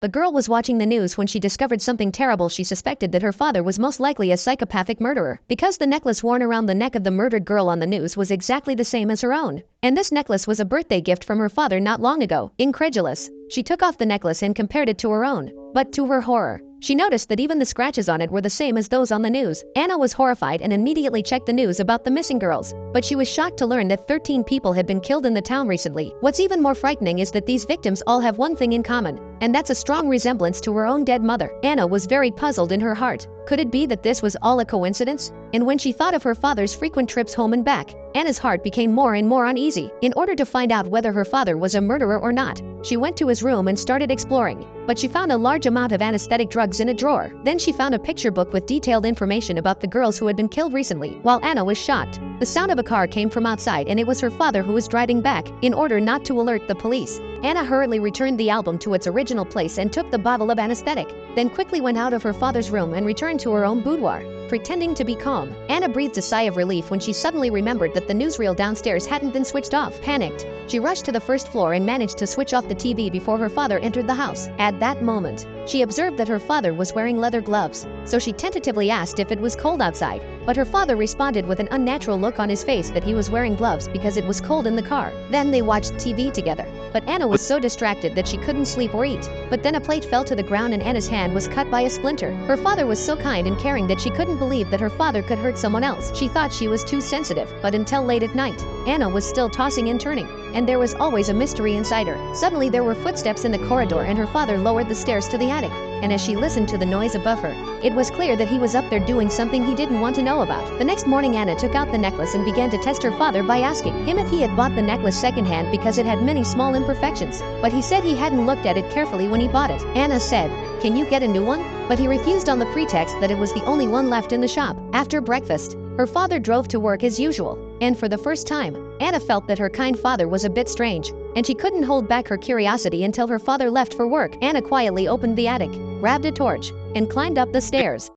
The girl was watching the news when she discovered something terrible. She suspected that her father was most likely a psychopathic murderer, because the necklace worn around the neck of the murdered girl on the news was exactly the same as her own. And this necklace was a birthday gift from her father not long ago. Incredulous, she took off the necklace and compared it to her own. But to her horror, she noticed that even the scratches on it were the same as those on the news. Anna was horrified and immediately checked the news about the missing girls. But she was shocked to learn that 13 people had been killed in the town recently. What's even more frightening is that these victims all have one thing in common, and that's a strong resemblance to her own dead mother. Anna was very puzzled in her heart. Could it be that this was all a coincidence? And when she thought of her father's frequent trips home and back, Anna's heart became more and more uneasy. In order to find out whether her father was a murderer or not, she went to his room and started exploring. But she found a large amount of anesthetic drugs in a drawer. Then she found a picture book with detailed information about the girls who had been killed recently. While Anna was shocked, the sound of a car came from outside, and it was her father who was driving back. In order not to alert the police, Anna hurriedly returned the album to its original place and took the bottle of anesthetic, then quickly went out of her father's room and returned to her own boudoir. Pretending to be calm, Anna breathed a sigh of relief when she suddenly remembered that the newsreel downstairs hadn't been switched off. Panicked, she rushed to the first floor and managed to switch off the TV before her father entered the house. At that moment, she observed that her father was wearing leather gloves, so she tentatively asked if it was cold outside. But her father responded with an unnatural look on his face that he was wearing gloves because it was cold in the car. Then they watched TV together. But Anna was so distracted that she couldn't sleep or eat. But then a plate fell to the ground and Anna's hand was cut by a splinter. Her father was so kind and caring that she couldn't believe that her father could hurt someone else. She thought she was too sensitive, but until late at night, Anna was still tossing and turning, and there was always a mystery inside her. Suddenly there were footsteps in the corridor and her father lowered the stairs to the attic. And as she listened to the noise above her, it was clear that he was up there doing something he didn't want to know about. The next morning Anna took out the necklace and began to test her father by asking him if he had bought the necklace secondhand because it had many small imperfections. But he said he hadn't looked at it carefully when he bought it. Anna said, "Can you get a new one?" But he refused on the pretext that it was the only one left in the shop. After breakfast, her father drove to work as usual, and for the first time, Anna felt that her kind father was a bit strange, and she couldn't hold back her curiosity until her father left for work. Anna quietly opened the attic, grabbed a torch, and climbed up the stairs.